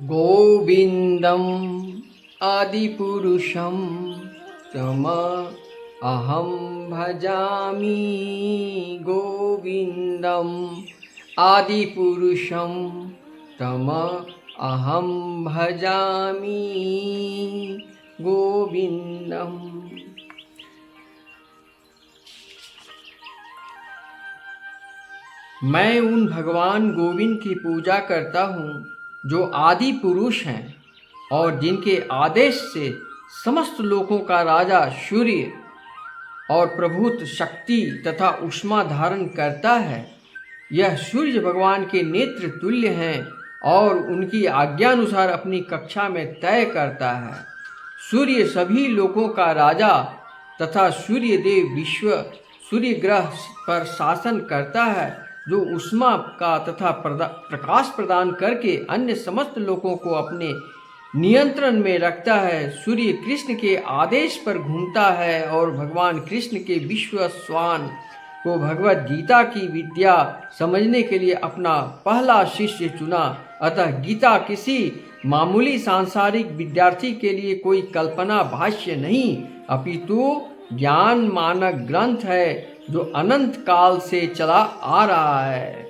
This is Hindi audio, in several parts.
गोविंदम आदिपुरुषं तम अहं भजामि। गोविंदम आदिपुरुषं तम अहं भजामि। गोविंदम। मैं उन भगवान गोविंद की पूजा करता हूँ जो आदि पुरुष हैं और जिनके आदेश से समस्त लोकों का राजा सूर्य और प्रभुत्व शक्ति तथा उष्मा धारण करता है। यह सूर्य भगवान के नेत्र तुल्य हैं और उनकी आज्ञानुसार अपनी कक्षा में तय करता है। सूर्य सभी लोकों का राजा तथा सूर्य देव विश्व सूर्य ग्रह पर शासन करता है, जो उष्मा का तथा प्रकाश प्रदान करके अन्य समस्त लोगों को अपने नियंत्रण में रखता है। सूर्य कृष्ण के आदेश पर घूमता है और भगवान कृष्ण के विश्व स्वान को भगवत गीता की विद्या समझने के लिए अपना पहला शिष्य चुना। अतः गीता किसी मामूली सांसारिक विद्यार्थी के लिए कोई कल्पना भाष्य नहीं, अपितु ज्ञान मानक ग्रंथ है जो अनंत काल से चला आ रहा है।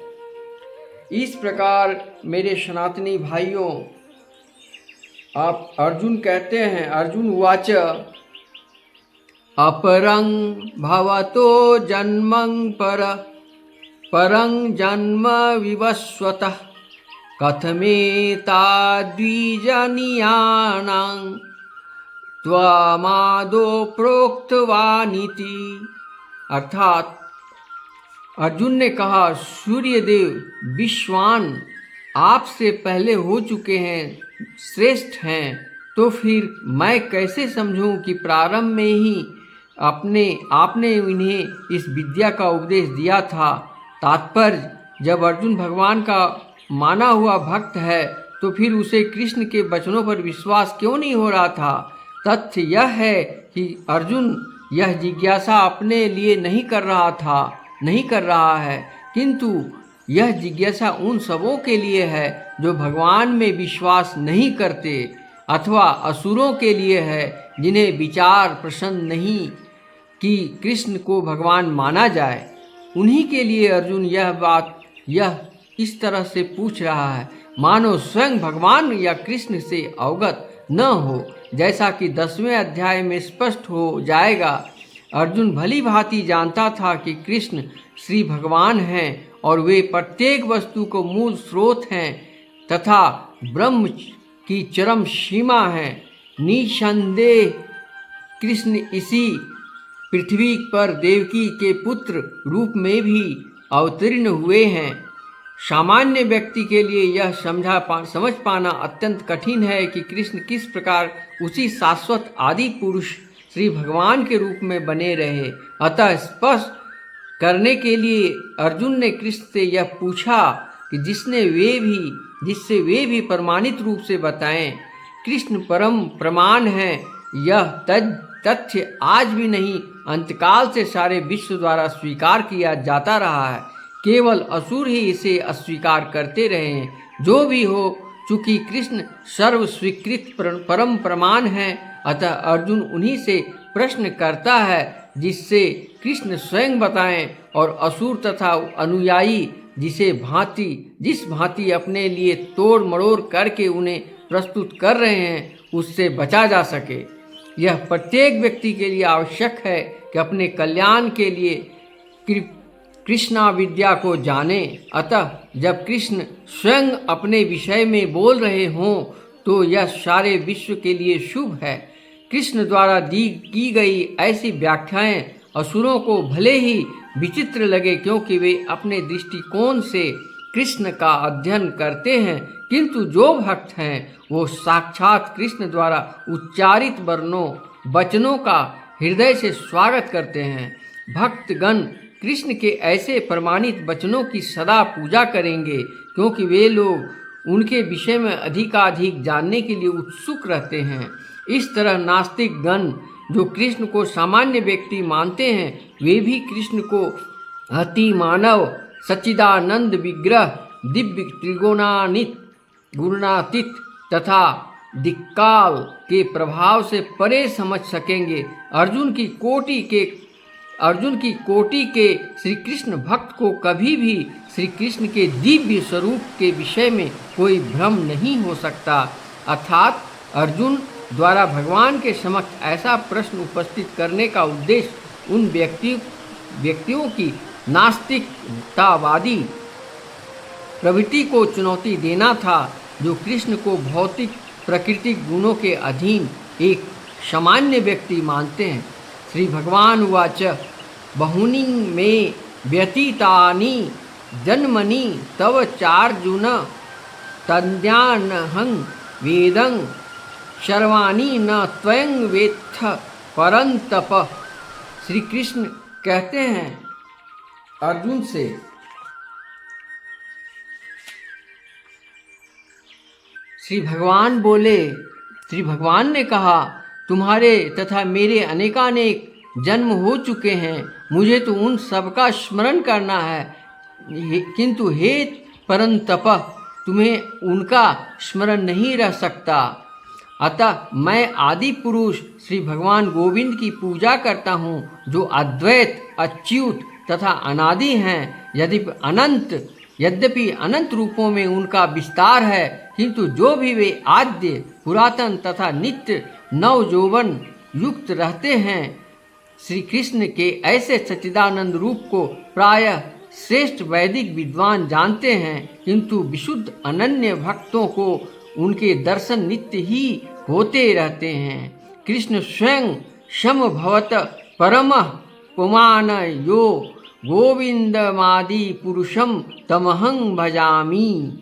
इस प्रकार मेरे सनातनी भाइयों, आप अर्जुन कहते हैं, अर्जुन उवाच अपरं भवतो जन्मं परं जन्म विवस्वतः कथमेताद्विजानीयानां त्वमादो प्रोक्तवानिति। अर्थात अर्जुन ने कहा, सूर्यदेव विश्वान आपसे पहले हो चुके हैं, श्रेष्ठ हैं, तो फिर मैं कैसे समझूं कि प्रारंभ में ही आपने उन्हें इस विद्या का उपदेश दिया था। तात्पर्य, जब अर्जुन भगवान का माना हुआ भक्त है तो फिर उसे कृष्ण के वचनों पर विश्वास क्यों नहीं हो रहा था। तथ्य यह है कि अर्जुन यह जिज्ञासा अपने लिए नहीं कर रहा है, किंतु यह जिज्ञासा उन सबों के लिए है जो भगवान में विश्वास नहीं करते, अथवा असुरों के लिए है जिन्हें विचार प्रसन्न नहीं कि कृष्ण को भगवान माना जाए। उन्हीं के लिए अर्जुन यह इस तरह से पूछ रहा है, मानो स्वयं भगवान या कृष्ण से अवगत न हो, जैसा कि 10वें अध्याय में स्पष्ट हो जाएगा। अर्जुन भली भांति जानता था कि कृष्ण श्री भगवान हैं और वे प्रत्येक वस्तु को मूल स्रोत हैं तथा ब्रह्म की चरम सीमा हैं। निसंदेह कृष्ण इसी पृथ्वी पर देवकी के पुत्र रूप में भी अवतीर्ण हुए हैं। सामान्य व्यक्ति के लिए यह समझ पाना अत्यंत कठिन है कि कृष्ण किस प्रकार उसी शाश्वत आदि पुरुष श्री भगवान के रूप में बने रहे। अतः स्पष्ट करने के लिए अर्जुन ने कृष्ण से यह पूछा कि जिससे वे भी प्रमाणित रूप से बताएं। कृष्ण परम प्रमाण है, यह तथ्य आज भी नहीं, अंतकाल से सारे विश्व द्वारा स्वीकार किया जाता रहा है। केवल असुर ही इसे अस्वीकार करते रहे हैं। जो भी हो, चूंकि कृष्ण सर्व स्वीकृत परम प्रमाण है, अतः अर्जुन उन्हीं से प्रश्न करता है जिससे कृष्ण स्वयं बताएं, और असुर तथा अनुयायी जिस भांति अपने लिए तोड़ मरोड़ करके उन्हें प्रस्तुत कर रहे हैं, उससे बचा जा सके। यह प्रत्येक व्यक्ति के लिए आवश्यक है कि अपने कल्याण के लिए कृष्णा विद्या को जाने। अतः जब कृष्ण स्वयं अपने विषय में बोल रहे हों तो यह सारे विश्व के लिए शुभ है। कृष्ण द्वारा की गई ऐसी व्याख्याएं असुरों को भले ही विचित्र लगे, क्योंकि वे अपने दृष्टिकोण से कृष्ण का अध्ययन करते हैं, किंतु जो भक्त हैं वो साक्षात कृष्ण द्वारा उच्चारित वचनों का हृदय से स्वागत करते हैं। भक्तगण कृष्ण के ऐसे प्रमाणित वचनों की सदा पूजा करेंगे, क्योंकि वे लोग उनके विषय में अधिकाधिक जानने के लिए उत्सुक रहते हैं। इस तरह नास्तिक गण जो कृष्ण को सामान्य व्यक्ति मानते हैं, वे भी कृष्ण को अति मानव सच्चिदानंद विग्रह दिव्य त्रिगुणान्वित गुणातीत तथा दिक्काल के प्रभाव से परे समझ सकेंगे। अर्जुन की कोटि के श्री कृष्ण भक्त को कभी भी श्री कृष्ण के दिव्य स्वरूप के विषय में कोई भ्रम नहीं हो सकता। अर्थात अर्जुन द्वारा भगवान के समक्ष ऐसा प्रश्न उपस्थित करने का उद्देश्य उन व्यक्तियों की नास्तिकतावादी प्रवृत्ति को चुनौती देना था, जो कृष्ण को भौतिक प्राकृतिक गुणों के अधीन एक सामान्य व्यक्ति मानते हैं। श्री भगवान उवाच बहूनि मे व्यतीतानि जन्मनि तव चार्जुन तद्यानहं वेदं सर्वाणि न त्वयं वेत्थ परंतप। श्री कृष्ण कहते हैं अर्जुन से, श्री भगवान ने कहा, तुम्हारे तथा मेरे अनेकानेक जन्म हो चुके हैं, मुझे तो उन सब का स्मरण करना है, किंतु हे परंतप तुम्हें उनका स्मरण नहीं रह सकता। अतः मैं आदि पुरुष श्री भगवान गोविंद की पूजा करता हूँ, जो अद्वैत अच्युत तथा अनादि हैं। यद्यपि अनंत रूपों में उनका विस्तार है, किंतु जो भी वे आद्य पुरातन तथा नित्य नव यौवन युक्त रहते हैं। श्री कृष्ण के ऐसे सच्चिदानंद रूप को प्रायः श्रेष्ठ वैदिक विद्वान जानते हैं, किंतु विशुद्ध अनन्य भक्तों को उनके दर्शन नित्य ही होते रहते हैं। कृष्ण स्वयं समभवत परमः पुमान यो गोविंदमादि पुरुषम तमहं भजामि।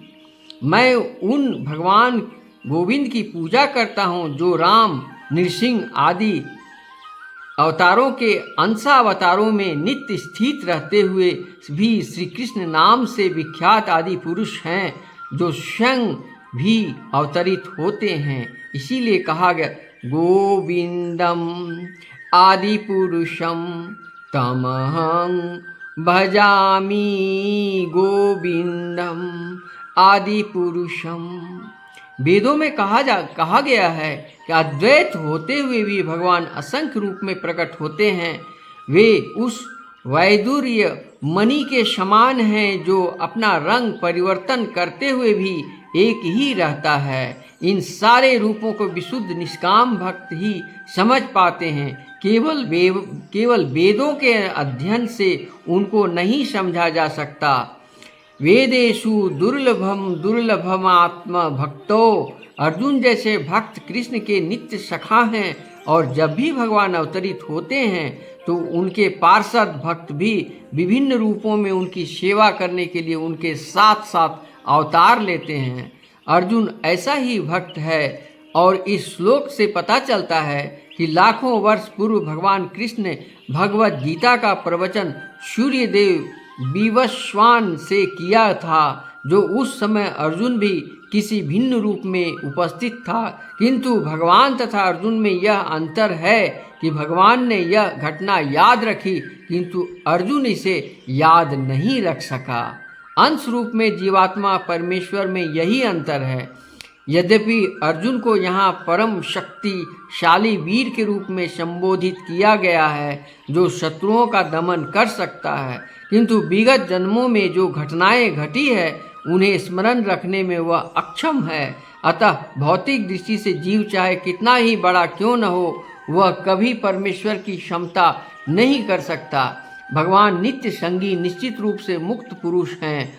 मैं उन भगवान गोविंद की पूजा करता हूँ, जो राम नृसिंह आदि अवतारों के अंशावतारों में नित्य स्थित रहते हुए भी श्री कृष्ण नाम से विख्यात आदि पुरुष हैं, जो स्वयं भी अवतरित होते हैं। इसीलिए कहा गया गोविंदम आदि पुरुषम तमहं भजामि। गोविंदम आदि पुरुषम। वेदों में कहा गया है कि अद्वैत होते हुए भी भगवान असंख्य रूप में प्रकट होते हैं। वे उस वैदुर्य मणि के समान हैं, जो अपना रंग परिवर्तन करते हुए भी एक ही रहता है। इन सारे रूपों को विशुद्ध निष्काम भक्त ही समझ पाते हैं। केवल वेदों के अध्ययन से उनको नहीं समझा जा सकता। वेदेषु दुर्लभम आत्म भक्तो। अर्जुन जैसे भक्त कृष्ण के नित्य सखा हैं, और जब भी भगवान अवतरित होते हैं तो उनके पार्षद भक्त भी विभिन्न रूपों में उनकी सेवा करने के लिए उनके साथ साथ अवतार लेते हैं। अर्जुन ऐसा ही भक्त है, और इस श्लोक से पता चलता है कि लाखों वर्ष पूर्व भगवान कृष्ण ने भगवत गीता का प्रवचन सूर्यदेव विवस्वान से किया था, जो उस समय अर्जुन भी किसी भिन्न रूप में उपस्थित था। किंतु भगवान तथा अर्जुन में यह अंतर है कि भगवान ने यह घटना याद रखी, किंतु अर्जुन इसे याद नहीं रख सका। अंश रूप में जीवात्मा परमेश्वर में यही अंतर है। यद्यपि अर्जुन को यहाँ परम शक्तिशाली वीर के रूप में संबोधित किया गया है, जो शत्रुओं का दमन कर सकता है, किंतु विगत जन्मों में जो घटनाएं घटी है उन्हें स्मरण रखने में वह अक्षम है। अतः भौतिक दृष्टि से जीव चाहे कितना ही बड़ा क्यों न हो, वह कभी परमेश्वर की क्षमता नहीं कर सकता। भगवान नित्य संगी निश्चित रूप से मुक्त पुरुष हैं,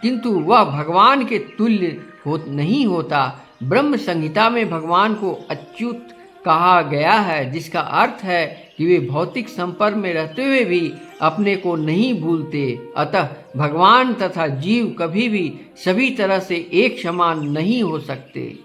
किंतु वह भगवान के तुल्य नहीं होता। ब्रह्म संहिता में भगवान को अच्युत कहा गया है, जिसका अर्थ है कि वे भौतिक संपर्क में रहते हुए भी अपने को नहीं भूलते। अतः भगवान तथा जीव कभी भी सभी तरह से एक समान नहीं हो सकते।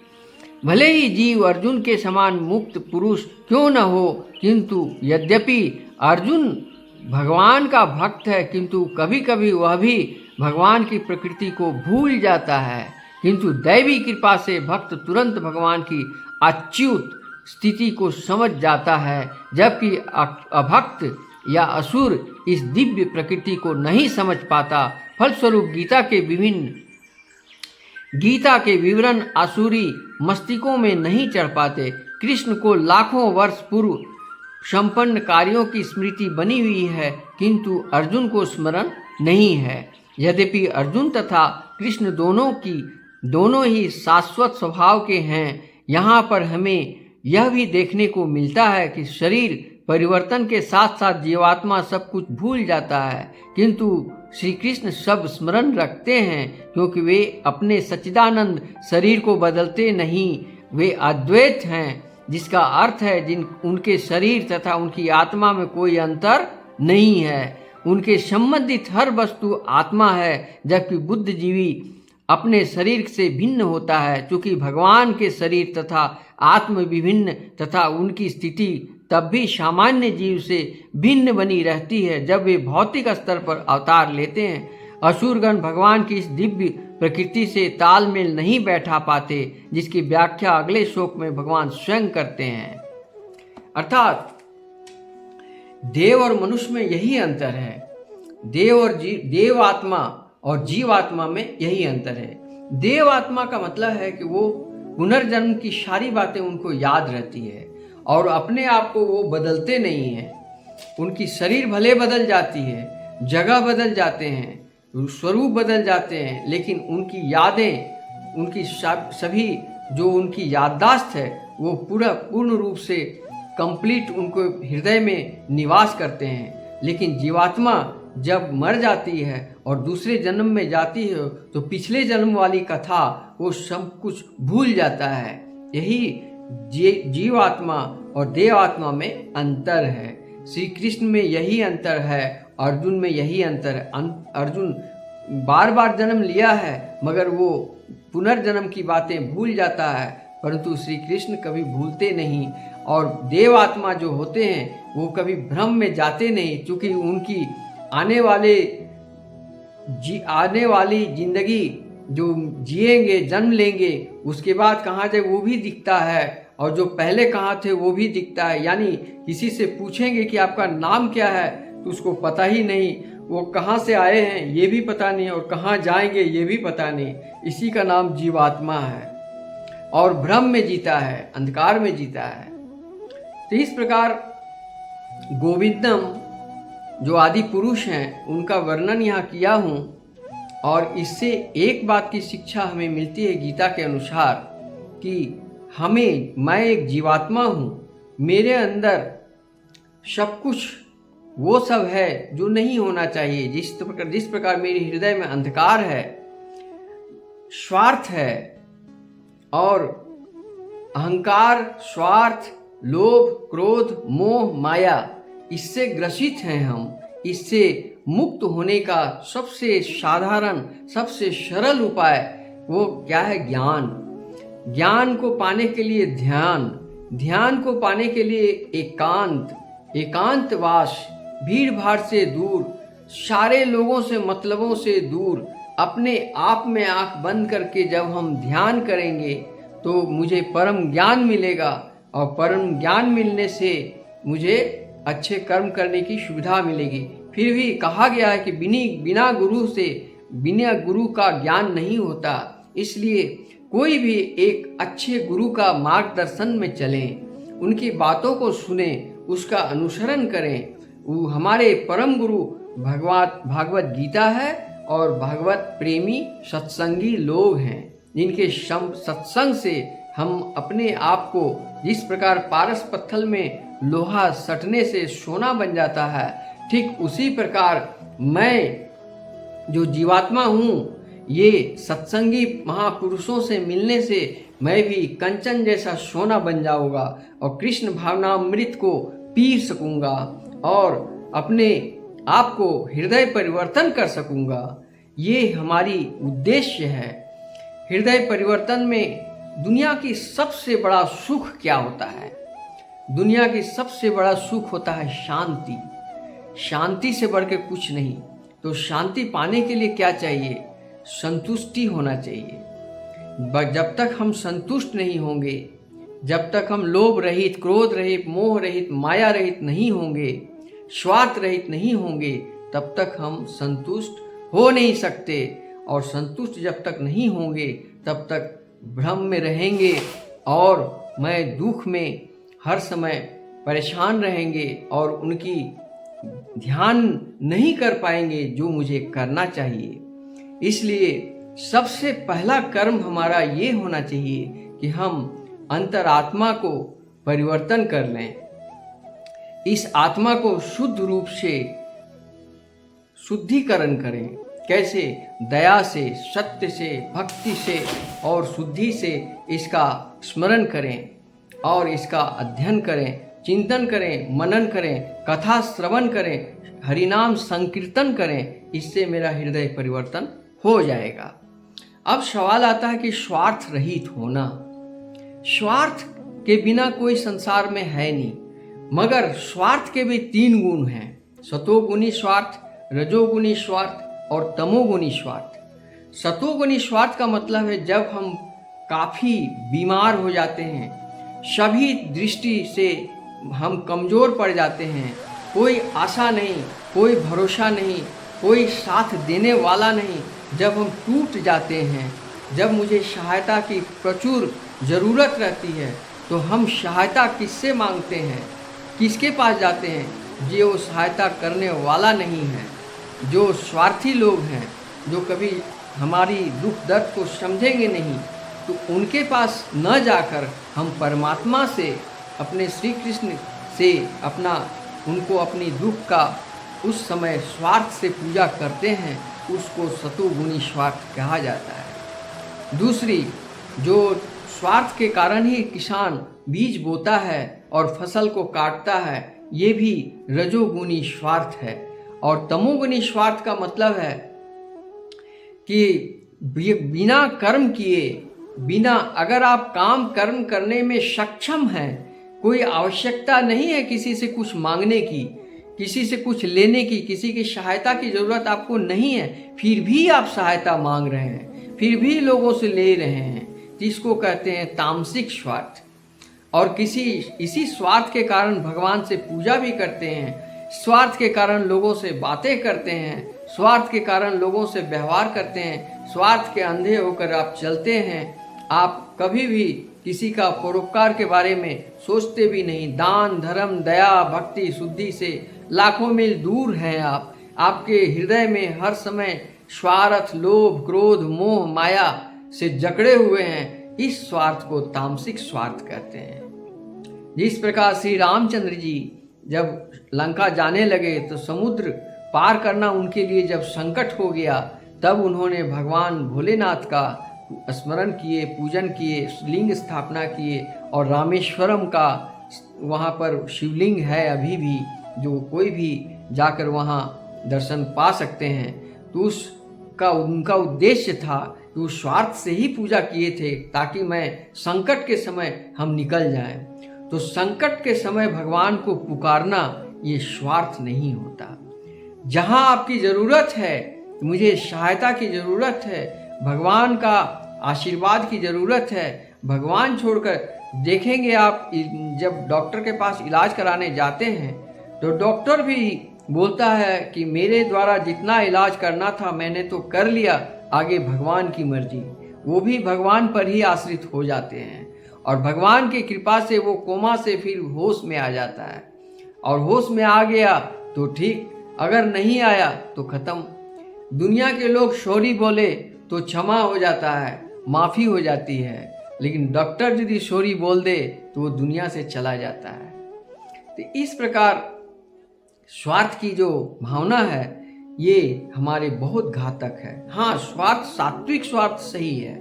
भले ही जीव अर्जुन के समान मुक्त पुरुष क्यों न हो, किंतु यद्यपि अर्जुन भगवान का भक्त है, किंतु कभी कभी वह भी भगवान की प्रकृति को भूल जाता है। किंतु दैवी कृपा से भक्त तुरंत भगवान की अच्युत स्थिति को समझ जाता है, जबकि अभक्त या असुर इस दिव्य प्रकृति को नहीं समझ पाता। फलस्वरूप गीता के विभिन्न गीता के विवरण आसुरी मस्तिष्कों में नहीं चढ़ पाते। कृष्ण को लाखों वर्ष पूर्व संपन्न कार्यों की स्मृति बनी हुई है, किंतु अर्जुन को स्मरण नहीं है। यद्यपि अर्जुन तथा कृष्ण दोनों ही शाश्वत स्वभाव के हैं, यहाँ पर हमें यह भी देखने को मिलता है कि शरीर परिवर्तन के साथ साथ जीवात्मा सब कुछ भूल जाता है, किंतु श्री कृष्ण सब स्मरण रखते हैं, क्योंकि वे अपने सच्चिदानंद शरीर को बदलते नहीं, वे अद्वैत हैं, जिसका अर्थ है उनके शरीर तथा उनकी आत्मा में कोई अंतर नहीं है। उनके संबंधित हर वस्तु आत्मा है, जबकि बुद्धिजीवी अपने शरीर से भिन्न होता है। चूंकि भगवान के शरीर तथा आत्म विभिन्न तथा उनकी स्थिति तब भी सामान्य जीव से भिन्न बनी रहती है जब वे भौतिक स्तर पर अवतार लेते हैं। असुरगण भगवान की इस दिव्य प्रकृति से तालमेल नहीं बैठा पाते, जिसकी व्याख्या अगले श्लोक में भगवान स्वयं करते हैं। अर्थात देव और मनुष्य में यही अंतर है, देव आत्मा और जीवात्मा में यही अंतर है। देव आत्मा का मतलब है कि वो पुनर्जन्म की सारी बातें उनको याद रहती है और अपने आप को वो बदलते नहीं हैं। उनकी शरीर भले बदल जाती है, जगह बदल जाते हैं, स्वरूप बदल जाते हैं, लेकिन उनकी यादें, उनकी सभी जो उनकी याददाश्त है वो पूर्ण रूप से कंप्लीट उनको हृदय में निवास करते हैं। लेकिन जीवात्मा जब मर जाती है और दूसरे जन्म में जाती है तो पिछले जन्म वाली कथा वो सब कुछ भूल जाता है। यही जीवात्मा और देवात्मा में अंतर है। श्री कृष्ण में यही अंतर है, अर्जुन में यही अंतर है। अर्जुन बार बार जन्म लिया है मगर वो पुनर्जन्म की बातें भूल जाता है, परंतु श्री कृष्ण कभी भूलते नहीं। और देवात्मा जो होते हैं वो कभी भ्रम में जाते नहीं, क्योंकि उनकी आने वाली जिंदगी जो जिएंगे, जन्म लेंगे, उसके बाद कहाँ जाए वो भी दिखता है, और जो पहले कहाँ थे वो भी दिखता है। यानी किसी से पूछेंगे कि आपका नाम क्या है तो उसको पता ही नहीं, वो कहाँ से आए हैं ये भी पता नहीं और कहाँ जाएंगे ये भी पता नहीं। इसी का नाम जीवात्मा है और भ्रम में जीता है, अंधकार में जीता है। तो इस प्रकार गोविंदम जो आदि पुरुष हैं उनका वर्णन यहाँ किया हूँ, और इससे एक बात की शिक्षा हमें मिलती है गीता के अनुसार कि मैं एक जीवात्मा हूँ, मेरे अंदर सब कुछ वो सब है जो नहीं होना चाहिए। जिस प्रकार मेरे हृदय में अंधकार है, स्वार्थ है और अहंकार, स्वार्थ, लोभ, क्रोध, मोह, माया, इससे ग्रसित हैं हम। इससे मुक्त होने का सबसे साधारण, सबसे सरल उपाय वो क्या है? ज्ञान। ज्ञान को पाने के लिए ध्यान, ध्यान को पाने के लिए एकांत, एकांतवास, भीड़ भाड़ से दूर, सारे लोगों से, मतलबों से दूर, अपने आप में आंख बंद करके जब हम ध्यान करेंगे तो मुझे परम ज्ञान मिलेगा, और परम ज्ञान मिलने से मुझे अच्छे कर्म करने की सुविधा मिलेगी। फिर भी कहा गया है कि बिना गुरु का ज्ञान नहीं होता, इसलिए कोई भी एक अच्छे गुरु का मार्गदर्शन में चलें, उनकी बातों को सुने, उसका अनुसरण करें। वो हमारे परम गुरु भागवत गीता है और भागवत प्रेमी सत्संगी लोग हैं, जिनके सत्संग से हम अपने आप को, जिस प्रकार पारस पत्थर में लोहा सटने से सोना बन जाता है, ठीक उसी प्रकार मैं जो जीवात्मा हूँ, ये सत्संगी महापुरुषों से मिलने से मैं भी कंचन जैसा सोना बन जाऊंगा और कृष्ण भावनामृत को पी सकूंगा और अपने आप को हृदय परिवर्तन कर सकूंगा। ये हमारी उद्देश्य है। हृदय परिवर्तन में दुनिया की सबसे बड़ा सुख क्या होता है? दुनिया की सबसे बड़ा सुख होता है शांति। शांति से बढ़ के कुछ नहीं। तो शांति पाने के लिए क्या चाहिए? संतुष्टि होना चाहिए। जब तक हम संतुष्ट नहीं होंगे, जब तक हम लोभ रहित, क्रोध रहित, मोह रहित, माया रहित नहीं होंगे, स्वार्थ रहित नहीं होंगे, तब तक हम संतुष्ट हो नहीं सकते। और संतुष्ट जब तक नहीं होंगे तब तक भ्रम में रहेंगे और मैं दुख में हर समय परेशान रहेंगे और उनकी ध्यान नहीं कर पाएंगे जो मुझे करना चाहिए। इसलिए सबसे पहला कर्म हमारा ये होना चाहिए कि हम अंतरात्मा को परिवर्तन कर लें, इस आत्मा को शुद्ध रूप से शुद्धिकरण करें। कैसे? दया से, सत्य से, भक्ति से और शुद्धि से इसका स्मरण करें और इसका अध्ययन करें, चिंतन करें, मनन करें, कथा श्रवण करें, हरिनाम संकीर्तन करें। इससे मेरा हृदय परिवर्तन हो जाएगा। अब सवाल आता है कि स्वार्थ रहित होना। स्वार्थ के बिना कोई संसार में है नहीं, मगर स्वार्थ के भी 3 गुण हैं: सतोगुणी स्वार्थ, रजोगुणी स्वार्थ और तमोगुणी स्वार्थ। सतोगुणी स्वार्थ का मतलब है जब हम काफ़ी बीमार हो जाते हैं, सभी दृष्टि से हम कमज़ोर पड़ जाते हैं, कोई आशा नहीं, कोई भरोसा नहीं, कोई साथ देने वाला नहीं, जब हम टूट जाते हैं, जब मुझे सहायता की प्रचुर ज़रूरत रहती है, तो हम सहायता किससे मांगते हैं? किसके पास जाते हैं? जो सहायता करने वाला नहीं है, जो स्वार्थी लोग हैं, जो कभी हमारी दुख दर्द को समझेंगे नहीं, तो उनके पास न जाकर हम परमात्मा से, अपने श्री कृष्ण से उनको अपनी दुख का उस समय स्वार्थ से पूजा करते हैं। उसको सतोगुणी स्वार्थ कहा जाता है। दूसरी, जो स्वार्थ के कारण ही किसान बीज बोता है और फसल को काटता है, ये भी रजोगुणी स्वार्थ है। और तमोगुणी स्वार्थ का मतलब है कि बिना कर्म किए, बिना, अगर आप कर्म करने में सक्षम हैं, कोई आवश्यकता नहीं है किसी से कुछ मांगने की, किसी से कुछ लेने की, किसी की सहायता की ज़रूरत आपको नहीं है, फिर भी आप सहायता मांग रहे हैं, फिर भी लोगों से ले रहे हैं, जिसको कहते हैं तामसिक स्वार्थ। और इसी स्वार्थ के कारण भगवान से पूजा भी करते हैं, स्वार्थ के कारण लोगों से बातें करते हैं, स्वार्थ के कारण लोगों से व्यवहार करते हैं, स्वार्थ के अंधे होकर आप चलते हैं। आप कभी भी किसी का परोपकार के बारे में सोचते भी नहीं। दान, धर्म, दया, भक्ति, शुद्धि से लाखों मील दूर हैं आप। आपके हृदय में हर समय स्वार्थ, लोभ, क्रोध, मोह, माया से जकड़े हुए हैं। इस स्वार्थ को तामसिक स्वार्थ कहते हैं। जिस प्रकार श्री रामचंद्र जी जब लंका जाने लगे तो समुद्र पार करना उनके लिए जब संकट हो गया, तब उन्होंने भगवान भोलेनाथ का स्मरण किए, पूजन किए, लिंग स्थापना किए और रामेश्वरम का वहाँ पर शिवलिंग है अभी भी, जो कोई भी जाकर वहाँ दर्शन पा सकते हैं। तो उनका उद्देश्य था कि वो स्वार्थ से ही पूजा किए थे ताकि मैं संकट के समय हम निकल जाएं। तो संकट के समय भगवान को पुकारना ये स्वार्थ नहीं होता। जहाँ आपकी ज़रूरत है, मुझे सहायता की ज़रूरत है, भगवान का आशीर्वाद की ज़रूरत है, भगवान छोड़कर देखेंगे आप जब डॉक्टर के पास इलाज कराने जाते हैं तो डॉक्टर भी बोलता है कि मेरे द्वारा जितना इलाज करना था मैंने तो कर लिया, आगे भगवान की मर्जी। वो भी भगवान पर ही आश्रित हो जाते हैं और भगवान की कृपा से वो कोमा से फिर होश में आ जाता है, और होश में आ गया तो ठीक, अगर नहीं आया तो ख़त्म। दुनिया के लोग सॉरी बोले तो क्षमा हो जाता है, माफ़ी हो जाती है, लेकिन डॉक्टर यदि सॉरी बोल दे तो वो दुनिया से चला जाता है। तो इस प्रकार स्वार्थ की जो भावना है ये हमारे बहुत घातक है। हाँ, स्वार्थ, सात्विक स्वार्थ सही है,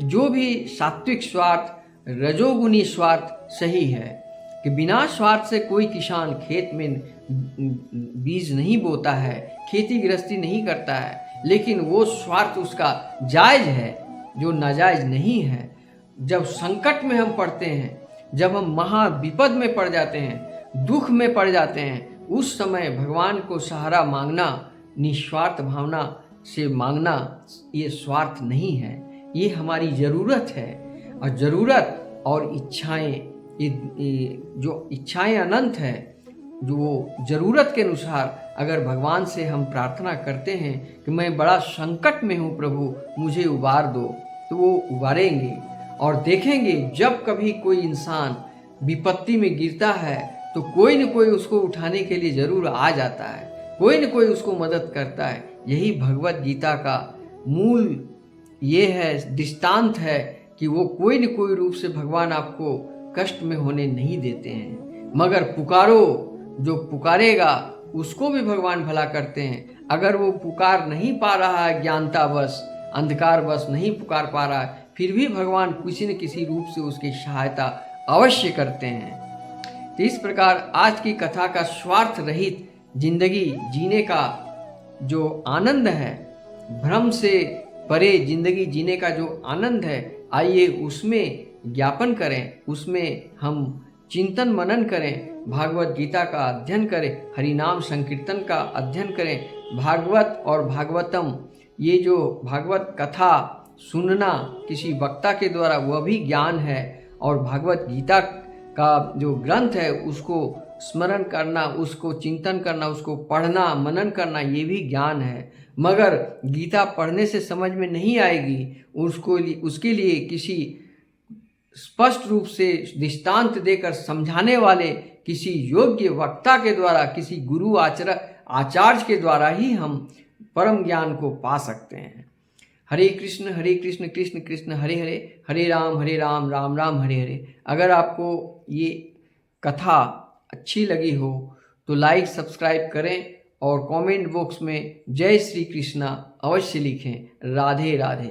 जो भी सात्विक स्वार्थ, रजोगुणी स्वार्थ सही है कि बिना स्वार्थ से कोई किसान खेत में बीज नहीं बोता है, खेती गृहस्थी नहीं करता है, लेकिन वो स्वार्थ उसका जायज़ है जो नाजायज़ नहीं है। जब संकट में हम पड़ते हैं, जब हम महाविपद में पड़ जाते हैं, दुख में पड़ जाते हैं, उस समय भगवान को सहारा मांगना, निस्वार्थ भावना से मांगना, ये स्वार्थ नहीं है, ये हमारी ज़रूरत है। और ज़रूरत और इच्छाएं, ये जो इच्छाएं अनंत है, जो ज़रूरत के अनुसार अगर भगवान से हम प्रार्थना करते हैं कि मैं बड़ा संकट में हूँ प्रभु, मुझे उबार दो, तो वो उबारेंगे और देखेंगे जब कभी कोई इंसान विपत्ति में गिरता है तो कोई न कोई उसको उठाने के लिए जरूर आ जाता है, कोई न कोई उसको मदद करता है। यही भगवत गीता का मूल ये है, दृष्टांत है कि वो कोई न कोई रूप से भगवान आपको कष्ट में होने नहीं देते हैं, मगर पुकारो, जो पुकारेगा उसको भी भगवान भला करते हैं। अगर वो पुकार नहीं पा रहा है, ज्ञानता बस, अंधकार बस नहीं पुकार पा रहा है, फिर भी भगवान किसी न किसी रूप से उसकी सहायता अवश्य करते हैं। तो इस प्रकार आज की कथा का स्वार्थ रहित जिंदगी जीने का जो आनंद है, भ्रम से परे जिंदगी जीने का जो आनंद है, आइए उसमें ज्ञापन करें, उसमें हम चिंतन मनन करें, भागवत गीता का अध्ययन करें, हरिनाम संकीर्तन का अध्ययन करें। भागवत और भागवतम, ये जो भागवत कथा सुनना किसी वक्ता के द्वारा वह भी ज्ञान है, और भागवत गीता का जो ग्रंथ है उसको स्मरण करना, उसको चिंतन करना, उसको पढ़ना मनन करना, ये भी ज्ञान है। मगर गीता पढ़ने से समझ में नहीं आएगी, उसके लिए किसी स्पष्ट रूप से दृष्टांत देकर समझाने वाले किसी योग्य वक्ता के द्वारा, किसी गुरु आचार्य के द्वारा ही हम परम ज्ञान को पा सकते हैं। हरे कृष्ण कृष्ण कृष्ण हरे हरे, हरे राम राम राम हरे हरे। अगर आपको ये कथा अच्छी लगी हो तो लाइक सब्सक्राइब करें और कमेंट बॉक्स में जय श्री कृष्णा अवश्य लिखें। राधे राधे।